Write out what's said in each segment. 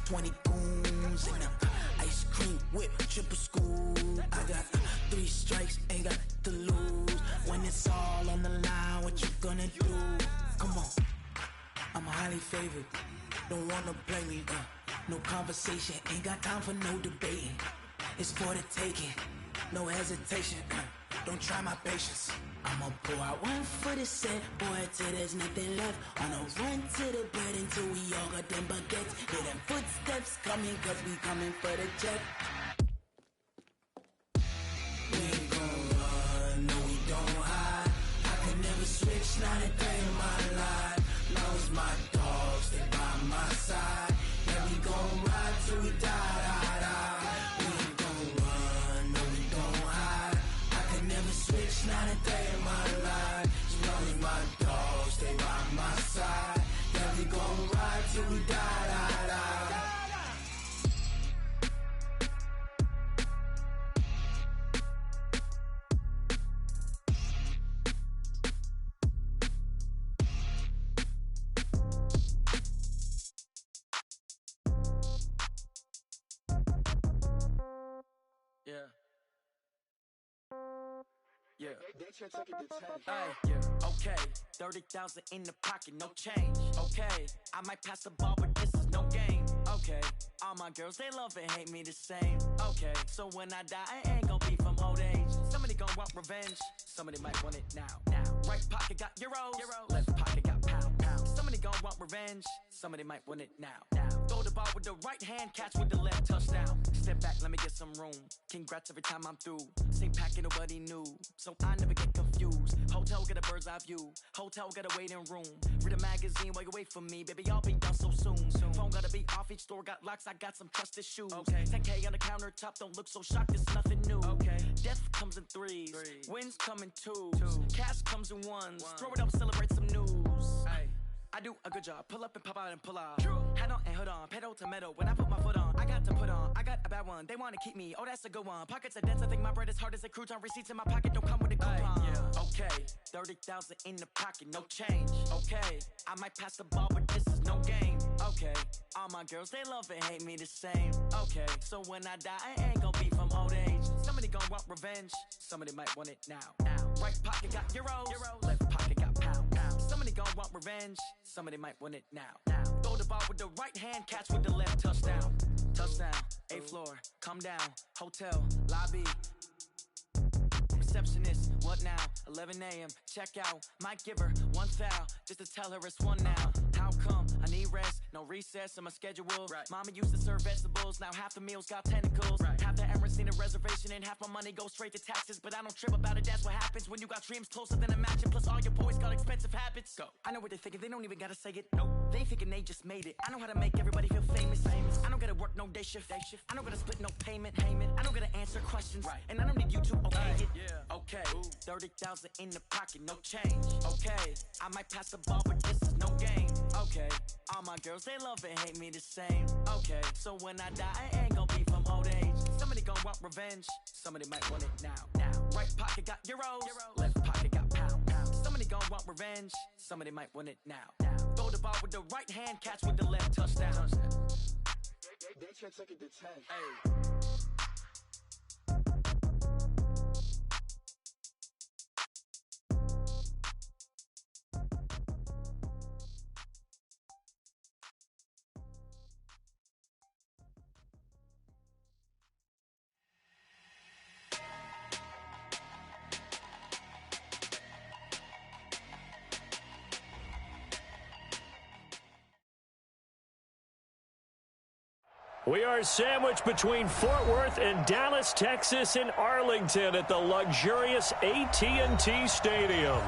20 goons and ice cream whip, triple school. I got 3 strikes, ain't got to lose. When it's all on the line, what you gonna do? Come on, I'm highly favored. Don't wanna blame me, no conversation, ain't got time for no debating. It's for the taking, no hesitation, don't try my patience. I'ma pour out one for the set, boy, till there's nothing left. On a run to the bed until we all got them baguettes. Hear them footsteps coming, cause we coming for the check. We ain't gon' run, no we don't hide. I can never switch, not a day in my life. Long as my dogs stay by my side. Yeah, we gon' ride till we die. We ain't gon' run, no we don't hide. I can never switch, not a day in my life. As long as my dogs stay by my side. Yeah, we gon' ride till we die. Yeah. Yeah. Yeah. Okay. 30,000 in the pocket, no change. Okay. I might pass the ball, but this is no game. Okay. All my girls, they love and hate me the same. Okay. So when I die, I ain't gon' be from old age. Somebody gon' want revenge. Somebody might want it now. Right pocket got euros. Left pocket got pounds. Somebody gon' want revenge. Somebody might want it now. Throw the ball with the right hand, catch with the left, touchdown. Step back, let me get some room. Congrats every time I'm through. Same packet, nobody knew, so I never get confused. Hotel get a bird's eye view. Hotel got a waiting room. Read a magazine while you wait for me, baby. I'll be done so soon. Phone gotta be off. Each store got locks. I got some trusted shoes. Okay. 10K on the countertop. Don't look so shocked. It's nothing new. Okay. Death comes in threes. Wins come in twos. Cash comes in ones. Throw it up, celebrate some news. Ay. I do a good job. Pull up and pop out and pull out. Head on and hood on. Pedal to metal. When I put my foot on, I got to put on. I got a bad one. They want to keep me. Oh, that's a good one. Pockets are dense. I think my bread is hard as a crouton. Receipts in my pocket don't come with a coupon. Yeah. Okay. 30,000 in the pocket. No change. Okay. I might pass the ball, but this is no game. Okay. All my girls, they love and hate me the same. Okay. So when I die, I ain't gon' be from old age. Somebody gon' want revenge. Somebody might want it now. Right pocket got euros. Left pocket got pounds. Somebody gon' want revenge. Somebody might want it now. Throw the ball with the right hand, catch with the left, touchdown. Touchdown, 8th floor, come down, hotel, lobby. Receptionist, what now? 11 a.m., check out. Might give her one foul, just to tell her it's one now. How come? I need rest, no recess in my schedule. Right. Mama used to serve vegetables, now half the meals got tentacles. Right. Half the Emirates need a reservation and half my money goes straight to taxes. But I don't trip about it, that's what happens when you got dreams closer than a mansion. Plus all your boys got expensive habits. Go. I know what they're thinking, they don't even gotta say it. Nope. They thinking they just made it. I know how to make everybody feel famous. I don't gotta work no day shift. I don't gotta split no payment. I don't gotta answer questions. Right. And I don't need you to okay it. Yeah. Okay. 30,000 in the pocket, no change. Okay. I might pass the ball, but this is no game. Okay. All my girls, they love and hate me the same. Okay. So when I die, I ain't gon' be from old age. Somebody gon' want revenge. Somebody might want it now. Right pocket got euros. Left pocket got pounds. Somebody gon' want revenge. Somebody might want it now. Throw the ball with the right hand, catch with the left, touchdown. They should take it to 10. Hey. We are sandwiched between Fort Worth and Dallas, Texas, and Arlington at the luxurious AT&T Stadium.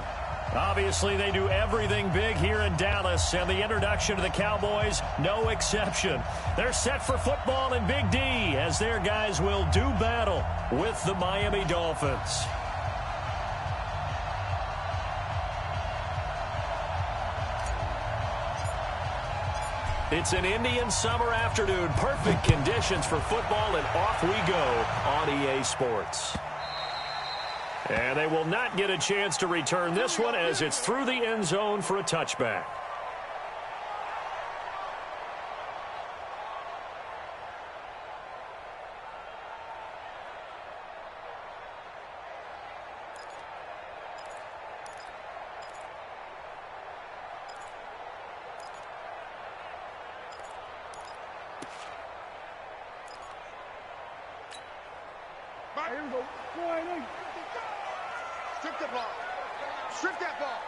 Obviously, they do everything big here in Dallas, and the introduction to the Cowboys, no exception. They're set for football in Big D as their guys will do battle with the Miami Dolphins. It's an Indian summer afternoon. Perfect conditions for football, and off we go on EA Sports. And they will not get a chance to return this one as it's through the end zone for a touchback. Strip the ball. Strip that ball.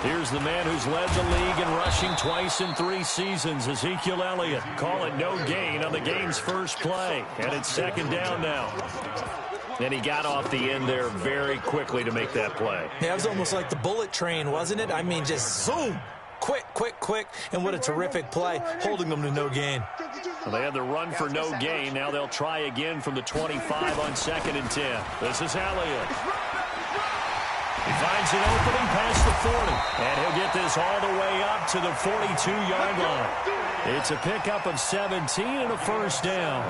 Here's the man who's led the league in rushing twice in 3 seasons, Ezekiel Elliott. Call it no gain on the game's first play. And it's second down now. And he got off the end there very quickly to make that play. Yeah, it was almost like the bullet train, wasn't it? I mean, just zoom. Quick, quick, quick. And what a terrific play, holding them to no gain. Well, they had the run for no gain. Now they'll try again from the 25 on 2nd and 10. This is Elliott. He finds an opening past the 40, and he'll get this all the way up to the 42-yard line. It's a pickup of 17 and a first down.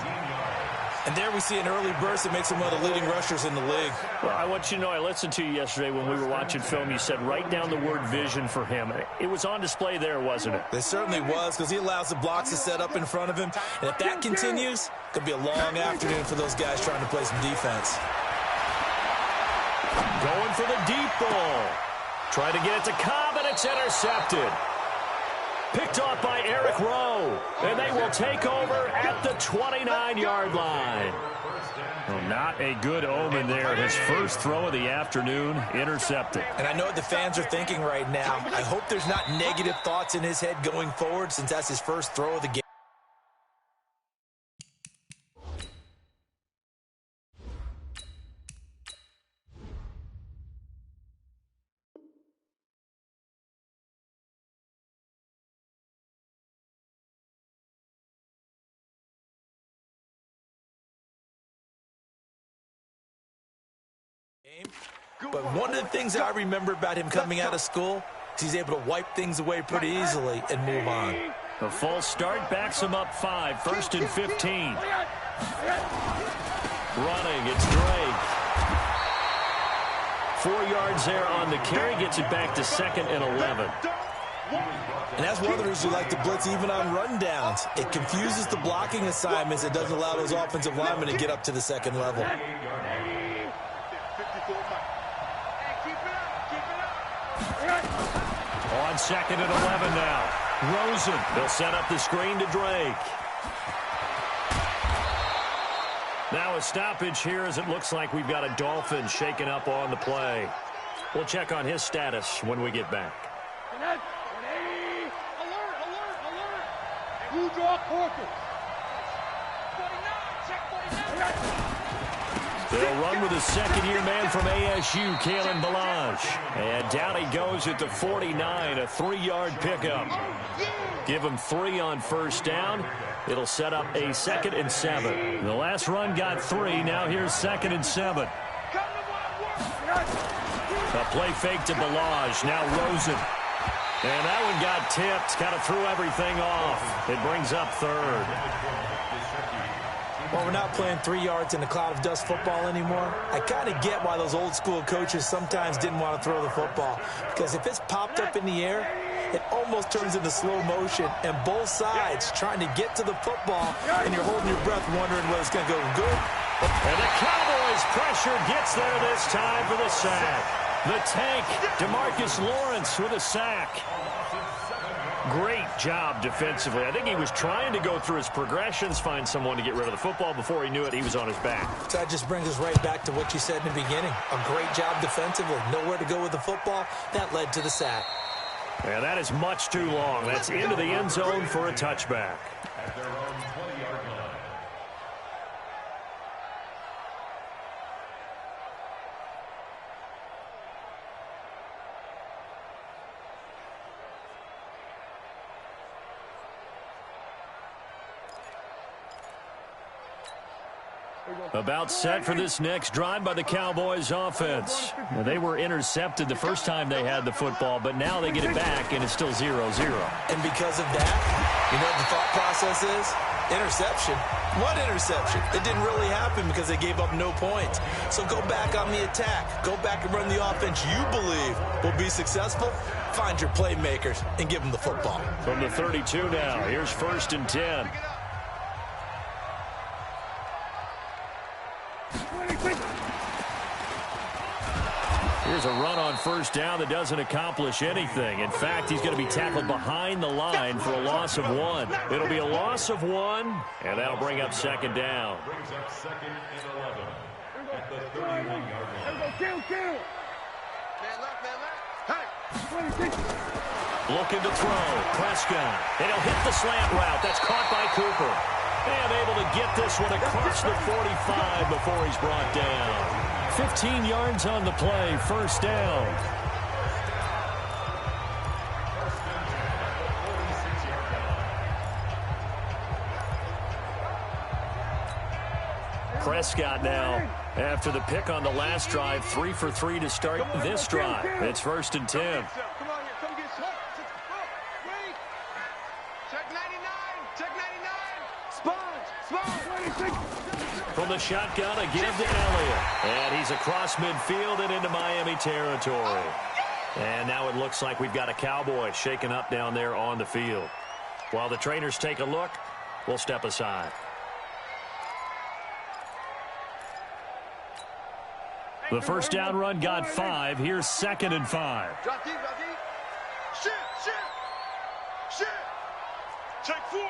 And there we see an early burst that makes him one of the leading rushers in the league. Well, I want you to know, I listened to you yesterday when we were watching film. You said write down the word vision for him. It was on display there, wasn't it? It certainly was, because he allows the blocks to set up in front of him. And if that continues, it could be a long afternoon for those guys trying to play some defense. Going for the deep ball. Trying to get it to Cobb, and it's intercepted. Picked off by Eric Rowe. And they will take over at the 29-yard line. Well, not a good omen there. His first throw of the afternoon, intercepted. And I know what the fans are thinking right now. I hope there's not negative thoughts in his head going forward, since that's his first throw of the game. But one of the things I remember about him coming out of school is he's able to wipe things away pretty easily and move on. The full start backs him up 5, 1st and 15. Running, it's Drake. 4 yards there on the carry, gets it back to 2nd and 11. And that's one of the reasons we like to blitz even on rundowns. It confuses the blocking assignments. It doesn't allow those offensive linemen to get up to the second level. On 2nd and 11 now. Rosen, they'll set up the screen to Drake. Now a stoppage here as it looks like we've got a Dolphin shaken up on the play. We'll check on his status when we get back. Alert, alert, alert. Blue draw corpus. 49, check 49. They'll run with a second-year man from ASU, Kalen Ballage. And down he goes at the 49, a 3-yard pickup. Give him 3 on first down. It'll set up a 2nd and 7. The last run got 3. Now here's 2nd and 7. A play fake to Ballage. Now Rosen. And that one got tipped. Kind of threw everything off. It brings up 3rd. Well, we're not playing 3 yards in a cloud of dust football anymore. I kind of get why those old school coaches sometimes didn't want to throw the football. Because if it's popped up in the air, it almost turns into slow motion. And both sides trying to get to the football, and you're holding your breath wondering whether it's going to go good. And the Cowboys pressure gets there this time for the sack. The tank, DeMarcus Lawrence with a sack. Great job defensively. I think he was trying to go through his progressions, find someone to get rid of the football. Before he knew it, he was on his back. So that just brings us right back to what you said in the beginning. A great job defensively. Nowhere to go with the football. That led to the sack. Yeah, that is much too long. That's into the end zone for a touchback. About set for this next drive by the Cowboys offense. Now, they were intercepted the first time they had the football, but now they get it back, and it's still 0-0. And because of that, you know what the thought process is? Interception. What interception? It didn't really happen because they gave up no points. So go back on the attack. Go back and run the offense you believe will be successful. Find your playmakers and give them the football. From the 32 now, here's 1st and 10. Here's a run on first down that doesn't accomplish anything. In fact, he's going to be tackled behind the line for a loss of 1. It'll be a loss of 1, and that'll bring up second down. Brings up second and 11 at the 31-yard line. Man left. Hey! Looking to throw. Prescott. And he'll hit the slant route. That's caught by Cooper. And able to get this one across the 45 before he's brought down. 15 yards on the play. First down. Prescott now, after the pick on the last drive, 3 for 3 to start this drive. It's first and 10. Come on here. Come get shot. Wait. Check 99. Check 99. Sponge. From the shotgun, a give to Elliott. And he's across midfield and into Miami territory. And now it looks like we've got a Cowboy shaken up down there on the field. While the trainers take a look, we'll step aside. The first down run got 5. Here's second and 5. Drop deep. Shit. Check 4.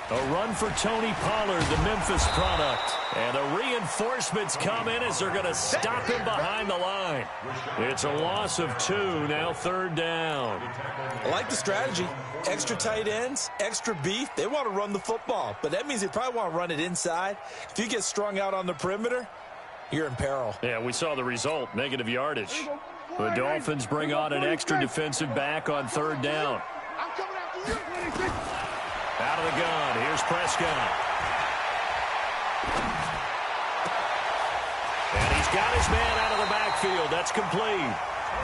A run for Tony Pollard, the Memphis product. And the reinforcements come in as they're going to stop him behind the line. It's a loss of 2, now third down. I like the strategy. Extra tight ends, extra beef. They want to run the football, but that means they probably want to run it inside. If you get strung out on the perimeter, you're in peril. Yeah, we saw the result, negative yardage. The Dolphins bring on an extra defensive back on third down. I'm coming after you. Out of the gun, here's Prescott. And he's got his man out of the backfield. That's complete.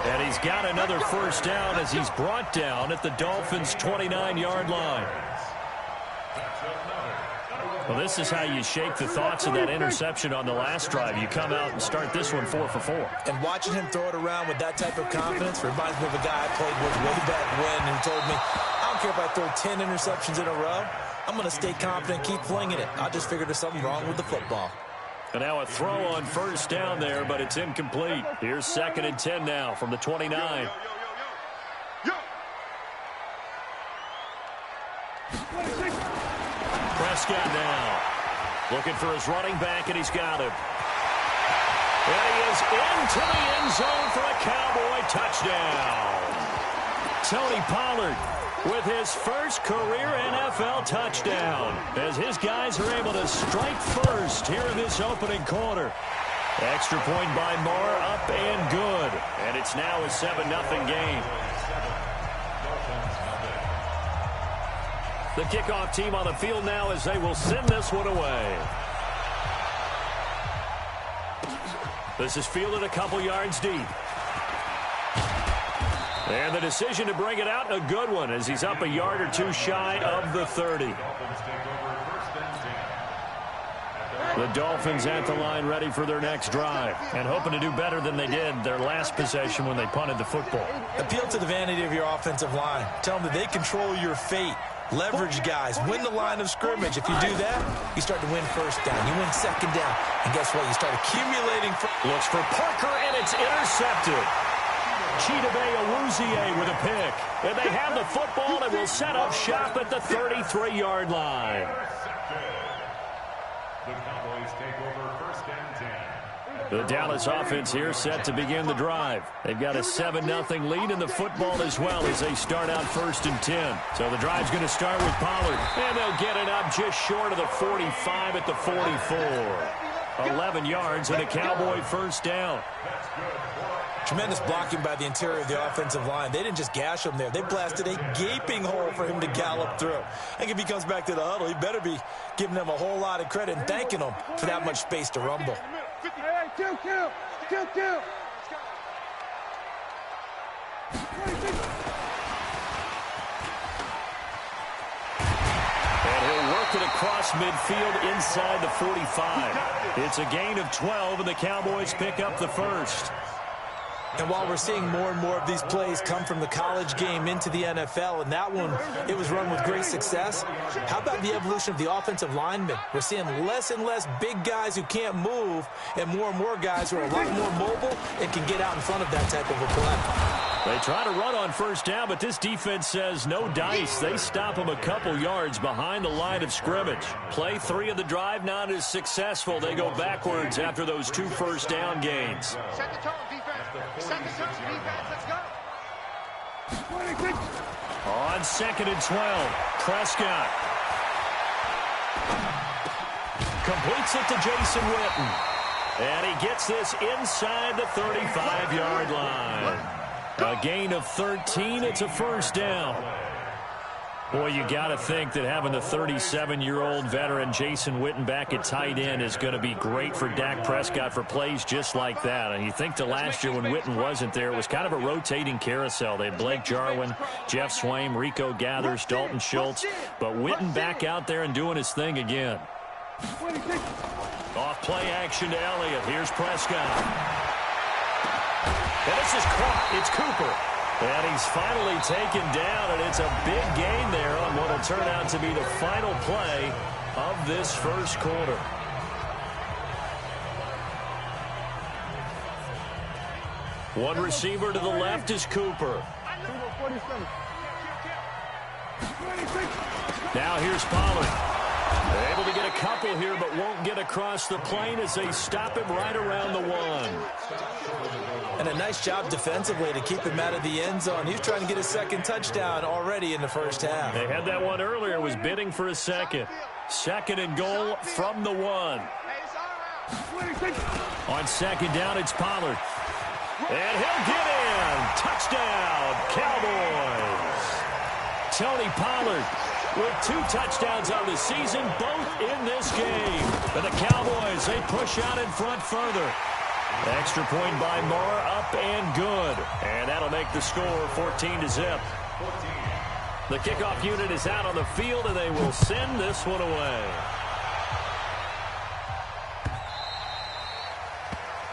And he's got another first down as he's brought down at the Dolphins' 29-yard line. Well, this is how you shake the thoughts of that interception on the last drive. You come out and start this one 4 for 4. And watching him throw it around with that type of confidence reminds me of a guy I played with way back when who told me, I don't care if I throw 10 interceptions in a row. I'm going to stay confident, keep flinging it. I just figured there's something wrong with the football. And now a throw on first down there, but it's incomplete. Here's second and 10 now from the 29. Prescott now looking for his running back, and he's got him. And he is into the end zone for a Cowboy touchdown. Tony Pollard with his first career NFL touchdown as his guys are able to strike first here in this opening quarter. Extra point by Moore, up and good. And it's now a 7-0 game. The kickoff team on the field now as they will send this one away. This is fielded a couple yards deep. And the decision to bring it out, a good one, as he's up a yard or two shy of the 30. The Dolphins at the line ready for their next drive and hoping to do better than they did their last possession when they punted the football. Appeal to the vanity of your offensive line. Tell them that they control your fate. Leverage guys. Win the line of scrimmage. If you do that, you start to win first down. You win second down. And guess what? You start accumulating. Looks for Parker, and it's intercepted. Chidobe Awuzie with a pick. And they have the football and will set up shop at the 33-yard line. The Cowboys take over first and 10. The Dallas offense here set to begin the drive. They've got a 7-0 lead in the football as well as they start out first and 10. So the drive's going to start with Pollard. And they'll get it up just short of the 45 at the 44. 11 yards and a Cowboy first down. Tremendous blocking by the interior of the offensive line. They didn't just gash him there. They blasted a gaping hole for him to gallop through. I think if he comes back to the huddle, he better be giving them a whole lot of credit and thanking them for that much space to rumble. Kill. And he'll work it across midfield inside the 45. It's a gain of 12, and the Cowboys pick up the first. And while we're seeing more and more of these plays come from the college game into the NFL, and that one, it was run with great success, how about the evolution of the offensive linemen? We're seeing less and less big guys who can't move and more guys who are a lot more mobile and can get out in front of that type of a play. They try to run on first down, but this defense says no dice. They stop them a couple yards behind the line of scrimmage. Play 3 of the drive not as successful. They go backwards after those 2 first down gains. Set the tone, defense. Set the tone, defense. Let's go. 26. On 2nd and 12, Prescott completes it to Jason Witten. And he gets this inside the 35-yard line. A gain of 13. It's a first down. Boy, you got to think that having the 37-year-old veteran Jason Witten back at tight end is going to be great for Dak Prescott for plays just like that. And you think to last year when Witten wasn't there, it was kind of a rotating carousel. They had Blake Jarwin, Jeff Swaim, Rico Gathers, Dalton Schultz. But Witten back out there and doing his thing again. Off play action to Elliott. Here's Prescott. And this is caught. It's Cooper. And he's finally taken down, and it's a big gain there on what will turn out to be the final play of this first quarter. One receiver to the left is Cooper. Now here's Pollard. They're able to get a couple here, but won't get across the plane as they stop him right around the 1. And a nice job defensively to keep him out of the end zone. He's trying to get a second touchdown already in the first half. They had that one earlier, was bidding for a second. 2nd and goal from the 1. On 2nd down, it's Pollard. And he'll get in. Touchdown, Cowboys. Tony Pollard with 2 touchdowns on the season, both in this game. And the Cowboys, they push out in front further. Extra point by Moore, up and good. And that'll make the score 14-0. The kickoff unit is out on the field, and they will send this one away.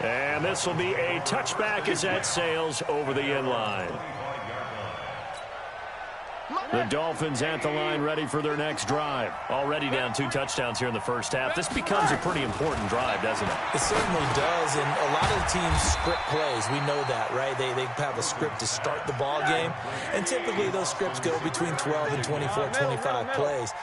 And this will be a touchback as that sails over the end line. The Dolphins at the line, ready for their next drive. Already down 2 touchdowns here in the first half. This becomes a pretty important drive, doesn't it? It certainly does, and a lot of teams script plays. We know that, right? They have a script to start the ball game, and typically those scripts go between 12 and 24, 25 plays.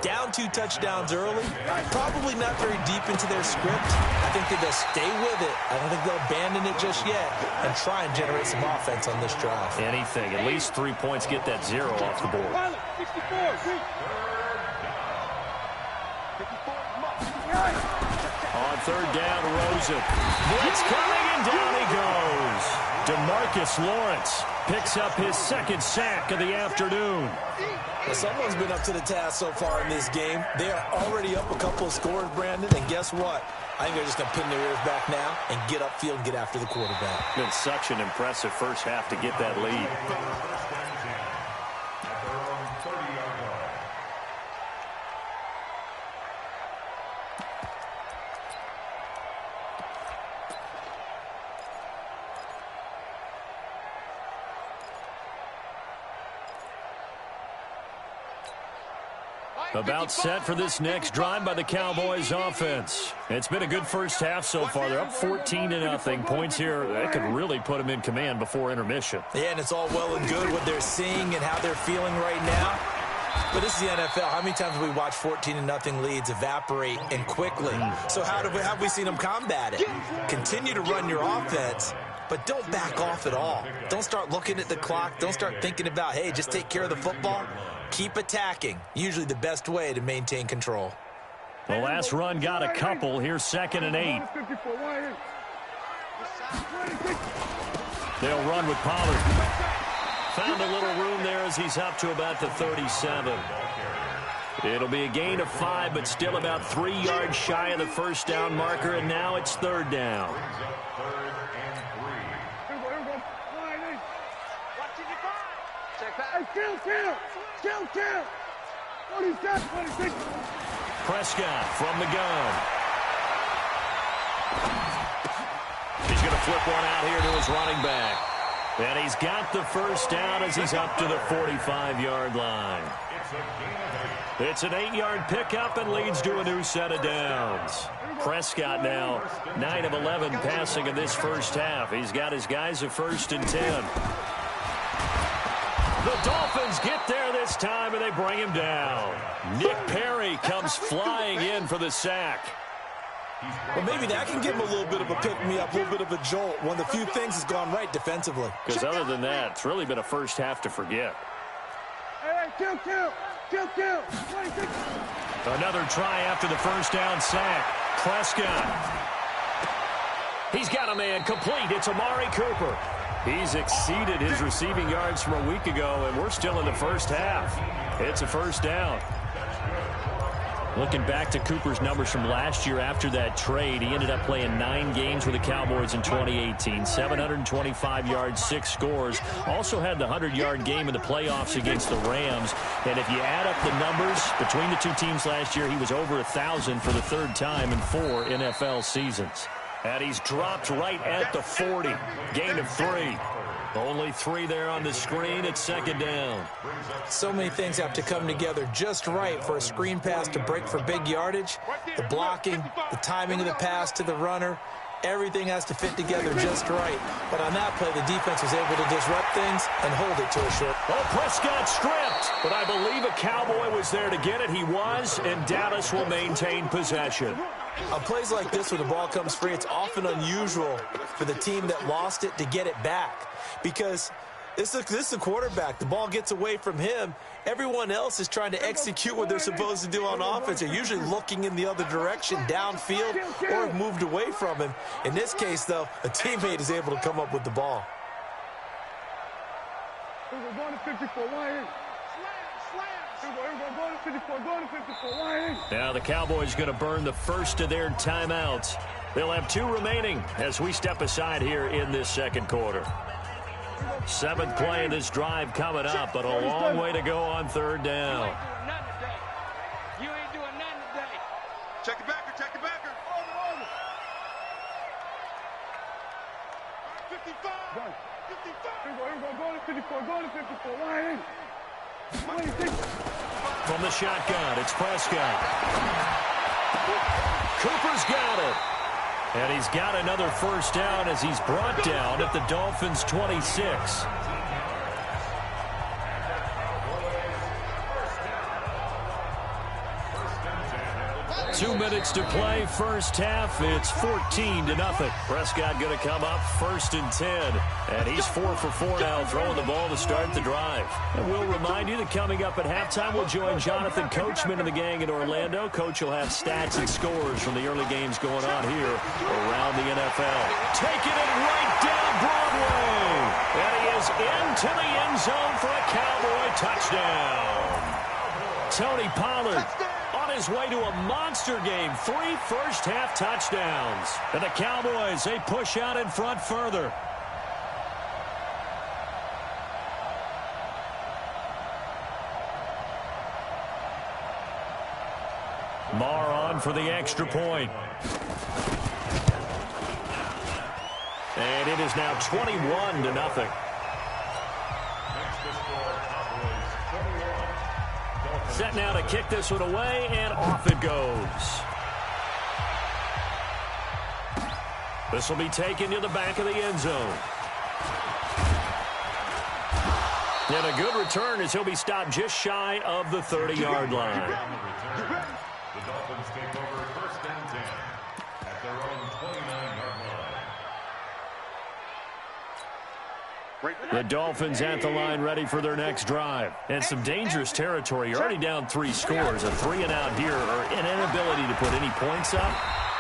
Down 2 touchdowns early, probably not very deep into their script. I think that they'll stay with it. I don't think they'll abandon it just yet and try and generate some offense on this drive. Anything. At least 3 points, get that 0 off the board. On 3rd down, Rosen. Blitz coming, and down he goes. DeMarcus Lawrence picks up his 2nd sack of the afternoon. Well, someone's been up to the task so far in this game. They are already up a couple of scores, Brandon, and guess what? I think they're just going to pin their ears back now and get upfield and get after the quarterback. Been such an impressive first half to get that lead. About set for this next drive by the Cowboys offense. It's been a good first half so far. They're up 14-0. Points here, that could really put them in command before intermission. Yeah, and it's all well and good what they're seeing and how they're feeling right now. But this is the NFL. How many times have we watched 14-0 leads evaporate and quickly? So how have we seen them combat it? Continue to run your offense, but don't back off at all. Don't start looking at the clock. Don't start thinking about, hey, just take care of the football. Keep attacking. Usually the best way to maintain control. The last run got a couple. Here's 2nd and 8. They'll run with Pollard. Found a little room there as he's up to about the 37. It'll be a gain of 5, but still about 3 yards shy of the first down marker, and now it's 3rd down. Prescott from the gun. He's going to flip one out here to his running back. And he's got the first down as he's up to the 45-yard line. It's an 8-yard pickup and leads to a new set of downs. Prescott now 9 of 11 passing in this first half. He's got his guys a 1st and 10. The Dolphins get there this time, and they bring him down. Nick Perry comes flying in for the sack. Well, maybe that can give him a little bit of a pick-me-up, a little bit of a jolt. One of the few things has gone right defensively. Because other than that, it's really been a first half to forget. Hey, kill. 26. Another try after the first down sack. Prescott. He's got a man complete. It's Amari Cooper. He's exceeded his receiving yards from a week ago, and we're still in the first half. It's a first down. Looking back to Cooper's numbers from last year after that trade, he ended up playing 9 games with the Cowboys in 2018. 725 yards, 6 scores. Also had the 100-yard game in the playoffs against the Rams. And if you add up the numbers between the two teams last year, he was over 1,000 for the 3rd time in 4 NFL seasons. And he's dropped right at the 40. Gain of 3. Only 3 there on the screen. It's 2nd down. So many things have to come together just right for a screen pass to break for big yardage. The blocking, the timing of the pass to the runner, everything has to fit together just right. But on that play, the defense was able to disrupt things and hold it to a short. Oh, Prescott stripped, but I believe a Cowboy was there to get it. He was, and Dallas will maintain possession. On plays like this where the ball comes free, it's often unusual for the team that lost it to get it back. Because this is a quarterback. The ball gets away from him. Everyone else is trying to execute what they're supposed to do on offense. They're usually looking in the other direction, downfield, or have moved away from him. In this case, though, a teammate is able to come up with the ball. Now the Cowboys going to burn the first of their timeouts. They'll have 2 remaining as we step aside here in this 2nd quarter. 7th play of this drive coming up, but a long way to go on 3rd down. You ain't doing nothing today. Check the backer. 55. 55. From the shotgun, it's Prescott. Cooper's got it. And he's got another first down as he's brought down at the Dolphins' 26. 2 minutes to play, first half. It's 14-0. Prescott going to come up 1st and 10. And he's 4 for 4 now, throwing the ball to start the drive. And we'll remind you that coming up at halftime, we'll join Jonathan Coachman and the gang in Orlando. Coach will have stats and scores from the early games going on here around the NFL. Taking it right down Broadway. And he is into the end zone for a Cowboy touchdown. Tony Pollard on his way to a monster game. 3 first-half touchdowns. And the Cowboys, they push out in front further. Marr on for the extra point. And it is now 21-0. Set now to kick this one away, and off it goes. This will be taken to the back of the end zone. And a good return as he'll be stopped just shy of the 30-yard line. The Dolphins take over 1st and 10 at their own 29-yard line. The Dolphins at the line ready for their next drive. And some dangerous territory. You're already down 3 scores. A 3-and-out here, or an inability to put any points up.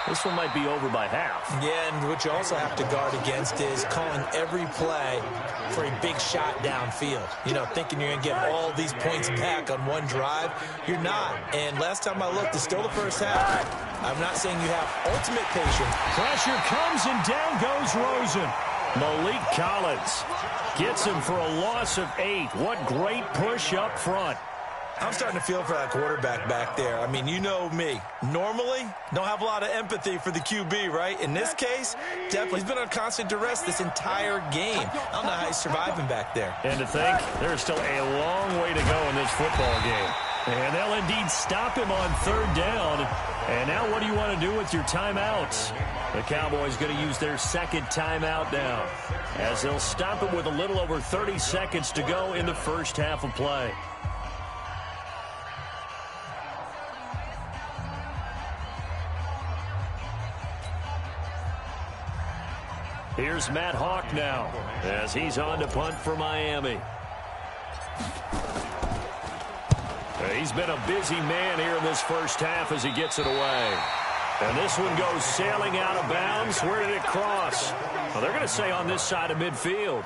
This one might be over by half. Yeah, and what you also have to guard against is calling every play for a big shot downfield. You know, thinking you're going to get all these points back on one drive. You're not. And last time I looked, it's still the first half. I'm not saying you have ultimate patience. Pressure comes, and down goes Rosen. Malik Collins gets him for a loss of 8. What great push up front. I'm starting to feel for that quarterback back there. I mean, you know me. Normally, don't have a lot of empathy for the QB, right? In this case, definitely. He's been on constant duress this entire game. I don't know how he's surviving back there. And to think, there's still a long way to go in this football game. And they'll indeed stop him on third down. And now what do you want to do with your timeouts? The Cowboys going to use their second timeout now, as they'll stop him with a little over 30 seconds to go in the first half of play. Here's Matt Hawk now, as he's on to punt for Miami. He's been a busy man here in this first half as he gets it away. And this one goes sailing out of bounds. Where did it cross? Well, they're going to say on this side of midfield.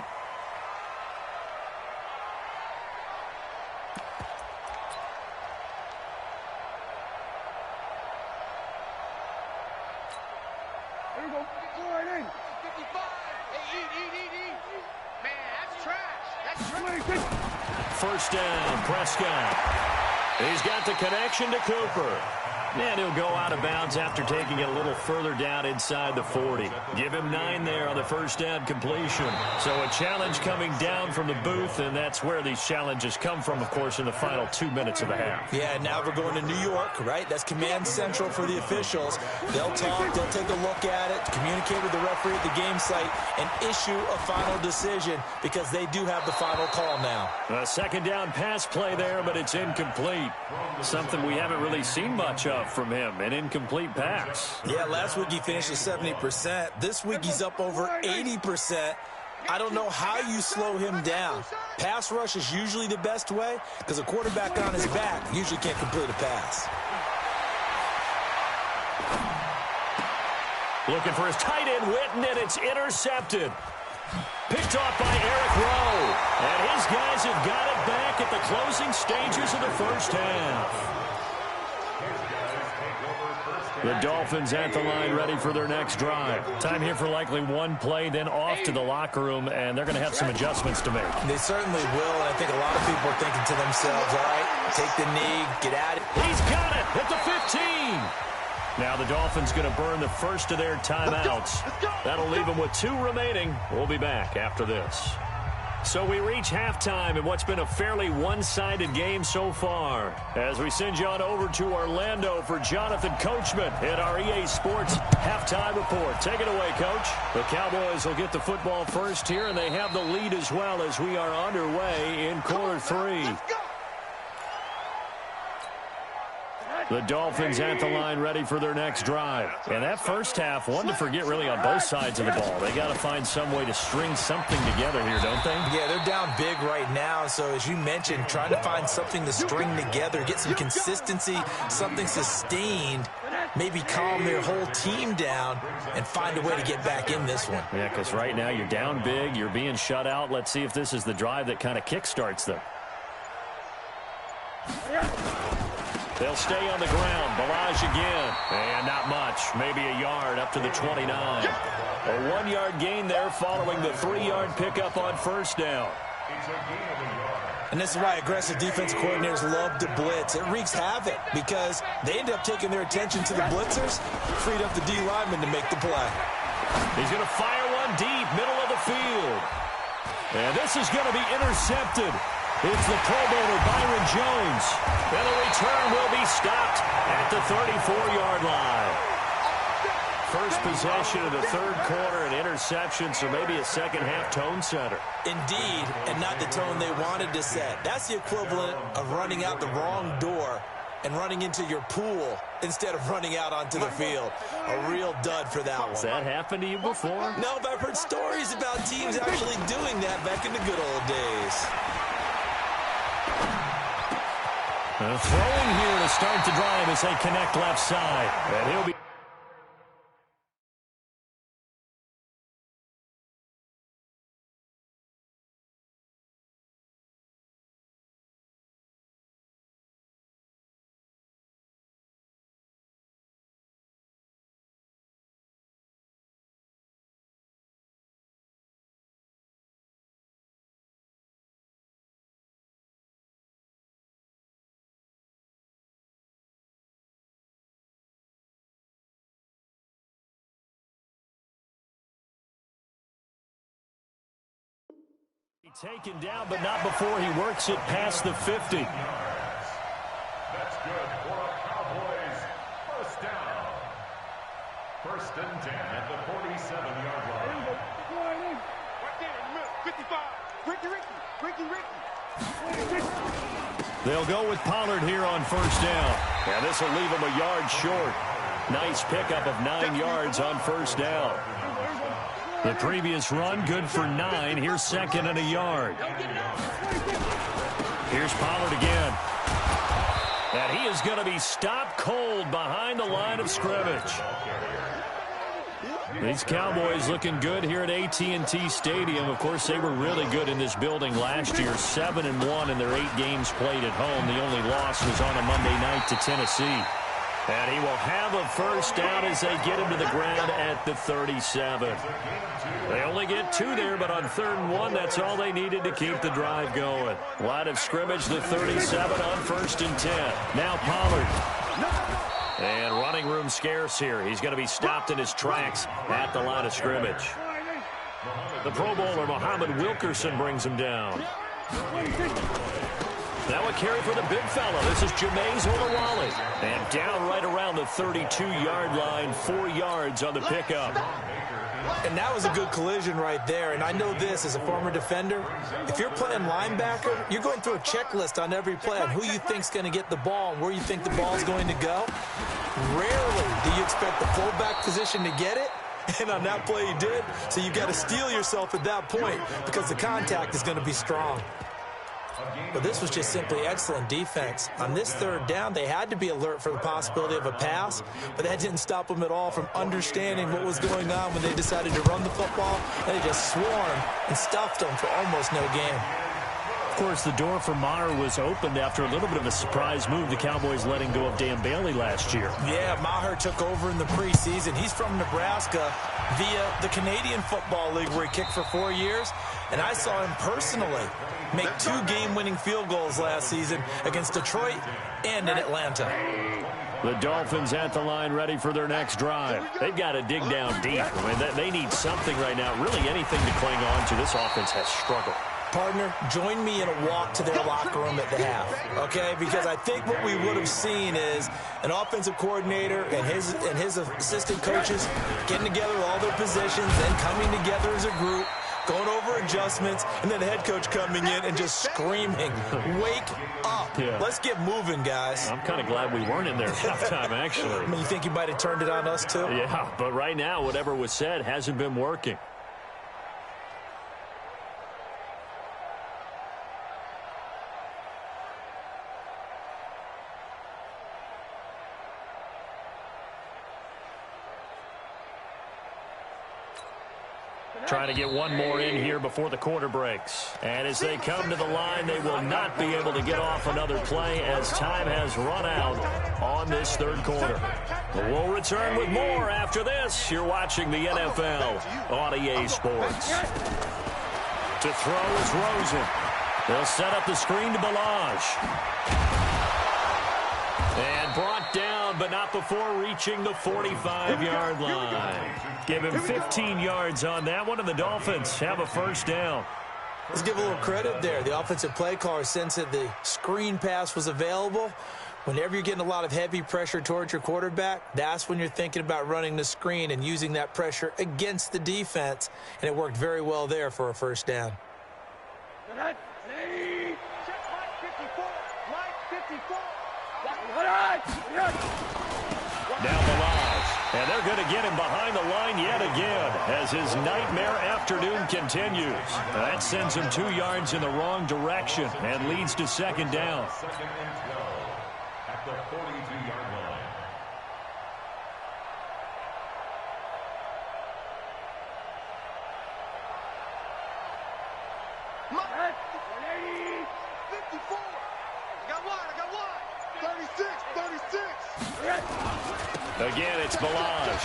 There we go. Go right in. 55. Hey, eat. Man, that's trash. That's trash. First down, Prescott. He's got the connection to Cooper. And he'll go out of bounds after taking it a little further down inside the 40. Give him 9 there on the first down completion. So a challenge coming down from the booth, and that's where these challenges come from, of course, in the final 2 minutes of the half. Yeah, now we're going to New York, right? That's command central for the officials. They'll talk, they'll take a look at it, communicate with the referee at the game site, and issue a final decision because they do have the final call now. A second down pass play there, but it's incomplete. Something we haven't really seen much of from him, an incomplete pass. Yeah, last week he finished at 70%. This week he's up over 80%. I don't know how you slow him down. Pass rush is usually the best way because a quarterback on his back usually can't complete a pass. Looking for his tight end, Witten, and it's intercepted. Picked off by Eric Rowe. And his guys have got it back at the closing stages of the first half. The Dolphins at the line ready for their next drive. Time here for likely one play, then off to the locker room, and they're going to have some adjustments to make. They certainly will, and I think a lot of people are thinking to themselves, all right, take the knee, get at it. He's got it at the 15. Now the Dolphins going to burn the first of their timeouts. That'll leave them with 2 remaining. We'll be back after this. So we reach halftime in what's been a fairly one-sided game so far. As we send you on over to Orlando for Jonathan Coachman at our EA Sports Halftime Report. Take it away, Coach. The Cowboys will get the football first here, and they have the lead as well as we are underway in quarter 3. The Dolphins at the line ready for their next drive. And that first half, one to forget really on both sides of the ball. They got to find some way to string something together here, don't they? Yeah, they're down big right now. So as you mentioned, trying to find something to string together, get some consistency, something sustained, maybe calm their whole team down and find a way to get back in this one. Yeah, because right now you're down big, you're being shut out. Let's see if this is the drive that kind of kickstarts them. They'll stay on the ground. Balaj again. And not much. Maybe a yard up to the 29. A 1-yard gain there following the 3-yard pickup on first down. And this is why aggressive defensive coordinators love to blitz. It wreaks havoc because they end up taking their attention to the blitzers, freed up the D lineman to make the play. He's going to fire one deep, middle of the field. And this is going to be intercepted. It's the Pro Bowler, Byron Jones. And the return will be stopped at the 34-yard line. First possession of the third quarter, an interception, so maybe a second-half tone setter. Indeed, and not the tone they wanted to set. That's the equivalent of running out the wrong door and running into your pool instead of running out onto the field. A real dud for that one. Has that happened to you before? No, but I've heard stories about teams actually doing that back in the good old days. Throwing here to start the drive as they connect left side. And he'll be Taken down, but not before he works it past the 50. That's good for a Cowboys first down. First and 10 at the 47-yard line. 55. Ricky. They'll go with Pollard here on first down. Yeah, this will leave him a yard short. Nice pickup of 9 yards on first down. The previous run, good for 9. Here's second and a yard. Here's Pollard again. And he is going to be stopped cold behind the line of scrimmage. These Cowboys looking good here at AT&T Stadium. Of course, they were really good in this building last year. 7-1 in their 8 games played at home. The only loss was on a Monday night to Tennessee. And he will have a first down as they get him to the ground at the 37. They only get 2 there, but on 3rd and 1, that's all they needed to keep the drive going. Line of scrimmage, the 37 on 1st and 10. Now Pollard. And running room scarce here. He's going to be stopped in his tracks at the line of scrimmage. The Pro Bowler, Muhammad Wilkerson, brings him down. Now a carry for the big fella. This is Jameis Olawale. And down right around the 32-yard line, 4 yards on the pickup. And that was a good collision right there. And I know this as a former defender. If you're playing linebacker, you're going through a checklist on every play on who you think's going to get the ball and where you think the ball's going to go. Rarely do you expect the fullback position to get it. And on that play he did. So you've got to steel yourself at that point because the contact is going to be strong. But this was just simply excellent defense. On this 3rd down, they had to be alert for the possibility of a pass, but that didn't stop them at all from understanding what was going on when they decided to run the football. They just swarmed and stuffed them for almost no gain. Of course, the door for Maher was opened after a little bit of a surprise move. The Cowboys letting go of Dan Bailey last year. Yeah, Maher took over in the preseason. He's from Nebraska via the Canadian Football League where he kicked for 4 years. And I saw him personally make 2 game-winning field goals last season against Detroit and in Atlanta. The Dolphins at the line ready for their next drive. They've got to dig down deep. I mean, they need something right now, really anything to cling on to. This offense has struggled. Partner, join me in a walk to their locker room at the half, okay? Because I think what we would have seen is an offensive coordinator and his assistant coaches getting together all their positions and coming together as a group, going over adjustments, and then the head coach coming in and just screaming, wake up. Yeah. Let's get moving, guys. I'm kind of glad we weren't in there halftime, actually. I mean, you think you might have turned it on us, too? Yeah, but right now, whatever was said hasn't been working. Trying to get one more in here before the quarter breaks. And as they come to the line, they will not be able to get off another play as time has run out on this 3rd quarter. We'll return with more after this. You're watching the NFL on EA Sports. To throw is Rosen. They'll set up the screen to Balaj. And brought down, but not before reaching the 45-yard line. Give him 15 yards on that one, and the Dolphins have a first down. Let's give a little credit there. The offensive play caller sensed that the screen pass was available. Whenever you're getting a lot of heavy pressure towards your quarterback, that's when you're thinking about running the screen and using that pressure against the defense. And it worked very well there for a first down. Now Balaj, and they're going to get him behind the line yet again as his nightmare afternoon continues. That sends him 2 yards in the wrong direction and leads to 2nd down. 2nd and 12 at the 42-yard line. Again, it's Balaj.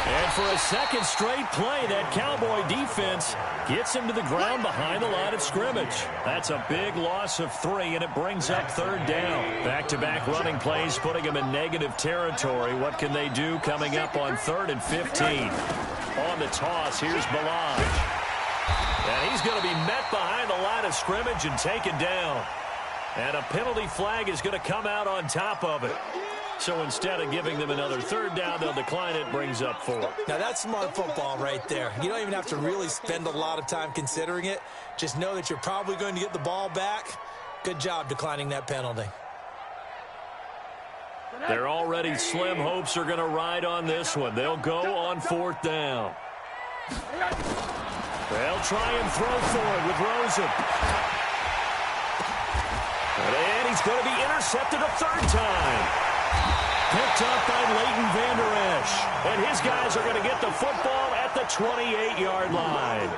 And for a second straight play, that Cowboy defense gets him to the ground behind the line of scrimmage. That's a big loss of 3, and it brings up 3rd down. Back-to-back running plays, putting him in negative territory. What can they do coming up on 3rd and 15? On the toss, here's Balaj. And he's going to be met behind the line of scrimmage and taken down. And a penalty flag is going to come out on top of it. So instead of giving them another third down, they'll decline it, brings up 4. Now, that's smart football right there. You don't even have to really spend a lot of time considering it. Just know that you're probably going to get the ball back. Good job declining that penalty. Their already slim hopes are going to ride on this one. They'll go on 4th down. They'll try and throw for it with Rosen. And he's going to be intercepted a 3rd time. Picked up by Leighton Vander Esch. And his guys are going to get the football at the 28-yard line.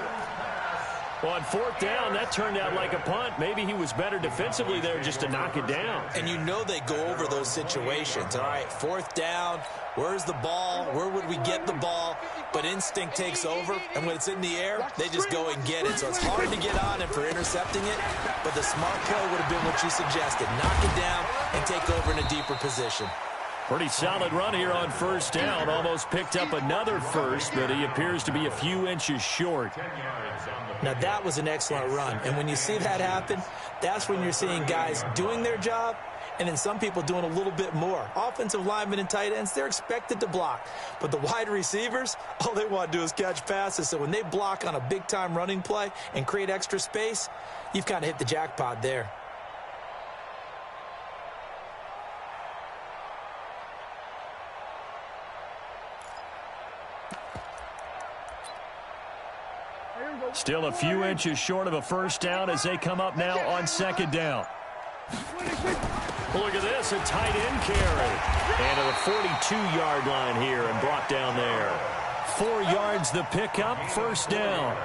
On 4th down, that turned out like a punt. Maybe he was better defensively there just to knock it down. And you know they go over those situations. All right, 4th down, where's the ball? Where would we get the ball? But instinct takes over, and when it's in the air, they just go and get it. So it's hard to get on him for intercepting it, but the smart play would have been what you suggested. Knock it down and take over in a deeper position. Pretty solid run here on 1st down. Almost picked up another first, but he appears to be a few inches short. Now, that was an excellent run. And when you see that happen, that's when you're seeing guys doing their job and then some people doing a little bit more. Offensive linemen and tight ends, they're expected to block. But the wide receivers, all they want to do is catch passes. So when they block on a big-time running play and create extra space, you've kind of hit the jackpot there. Still a few inches short of a 1st down as they come up now on 2nd down. Look at this, a tight end carry. And to the 42-yard line here and brought down there. 4 yards the pickup, 1st down.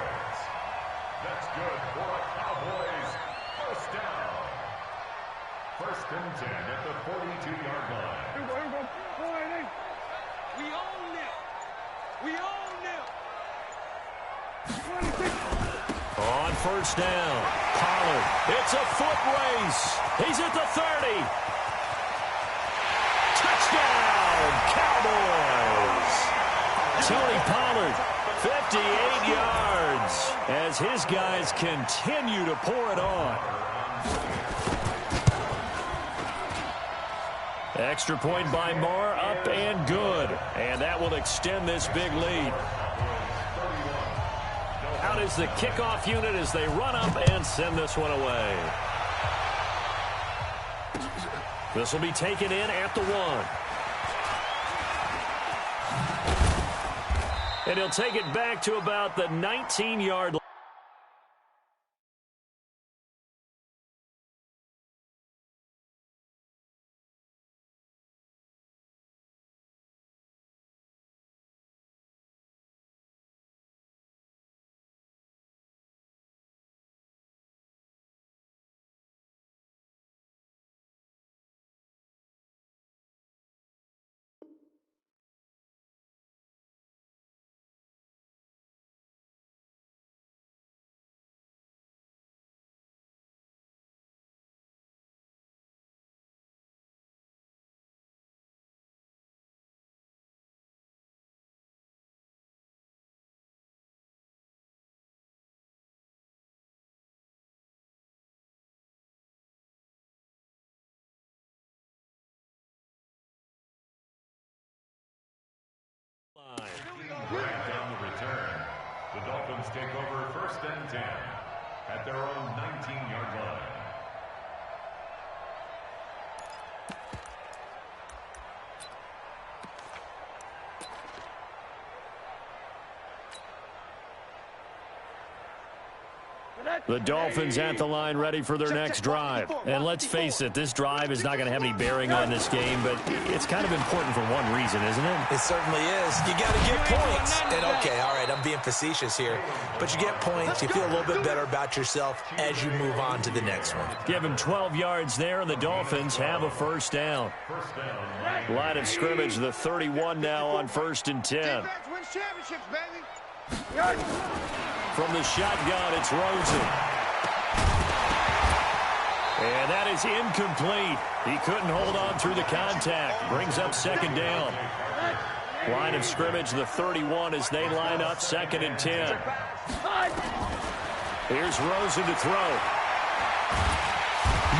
That's good for the Cowboys. 1st down. 1st and 10 at the 42-yard line. We own them. We own them. On 1st down, Pollard. It's a foot race. He's at the 30. Touchdown, Cowboys. Tony Pollard, 58 yards, as his guys continue to pour it on. Extra point by Marr, up and good. And that will extend this big lead. Out is the kickoff unit as they run up and send this one away. This will be taken in at the 1. And he'll take it back to about the 19-yard line. Dragged down the return. The Dolphins take over 1st and 10 at their own 19-yard line. The Dolphins at the line ready for their next drive. And let's face it, this drive is not going to have any bearing on this game, but it's kind of important for one reason, isn't it? It certainly is. You got to get points. And okay, all right, I'm being facetious here. But you get points, you feel a little bit better about yourself as you move on to the next one. Give him 12 yards there, and the Dolphins have a 1st down. Line of scrimmage, the 31 now on 1st and 10. Defense wins championships, baby. From the shotgun, it's Rosen. And that is incomplete. He couldn't hold on through the contact. Brings up 2nd down. Line of scrimmage, the 31 as they line up 2nd and 10. Here's Rosen to throw.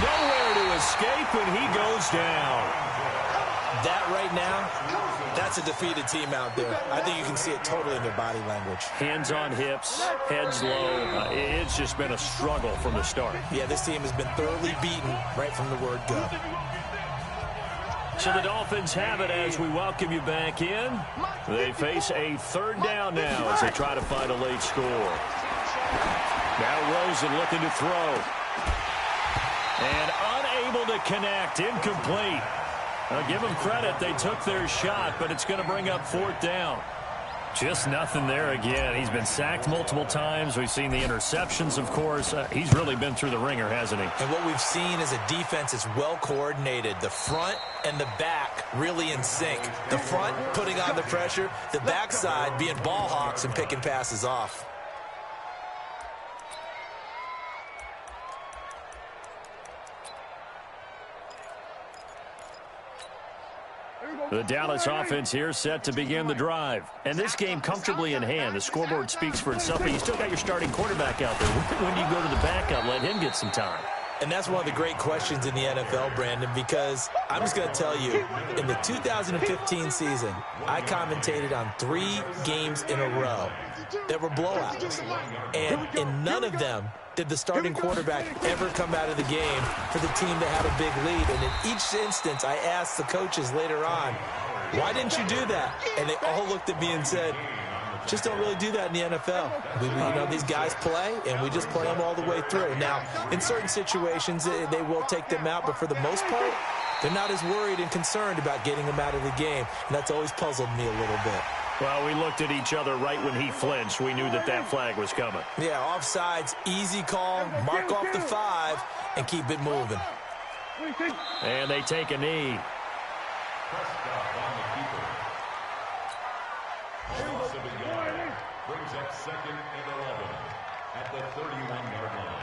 Nowhere to escape, and he goes down. That right now, that's a defeated team out there. I think you can see it totally in their body language. Hands on hips, heads low. It's just been a struggle from the start. Yeah, this team has been thoroughly beaten right from the word go. So the Dolphins have it as we welcome you back in. They face a third down now as they try to find a late score. Now Rosen looking to throw. And unable to connect, incomplete. I'll give them credit. They took their shot, but it's going to bring up 4th down. Just nothing there again. He's been sacked multiple times. We've seen the interceptions, of course. He's really been through the ringer, hasn't he? And what we've seen is a defense that's well coordinated. The front and the back really in sync. The front putting on the pressure, the backside being ball hawks and picking passes off. The Dallas offense here set to begin the drive. And this game comfortably in hand. The scoreboard speaks for itself, but you still got your starting quarterback out there. When do you go to the backup, let him get some time? And that's one of the great questions in the NFL, Brandon, because I'm just going to tell you, in the 2015 season, I commentated on 3 games in a row that were blowouts. And in none of them did the starting quarterback ever come out of the game for the team that had a big lead. And in each instance, I asked the coaches later on, why didn't you do that? And they all looked at me and said, just don't really do that in the NFL. You know, these guys play, and we just play them all the way through. Now, in certain situations, they will take them out, but for the most part, they're not as worried and concerned about getting them out of the game, and that's always puzzled me a little bit. Well, we looked at each other right when he flinched. We knew that that flag was coming. Yeah, offsides, easy call, mark off the 5, and keep it moving. And they take a knee. Brings up 2nd and 11 at the 31-yard line.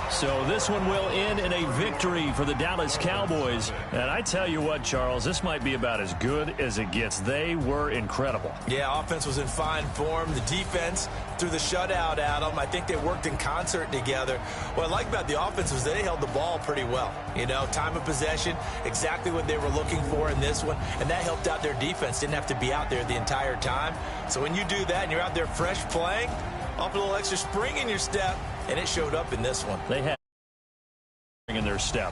So this one will end in a victory for the Dallas Cowboys. And I tell you what, Charles, this might be about as good as it gets. They were incredible. Yeah, offense was in fine form. The defense threw the shutout at them. I think they worked in concert together. What I like about the offense was they held the ball pretty well. You know, time of possession, exactly what they were looking for in this one. And that helped out their defense. Didn't have to be out there the entire time. So when you do that and you're out there fresh playing, off a little extra spring in your step, and it showed up in this one. They had in their step.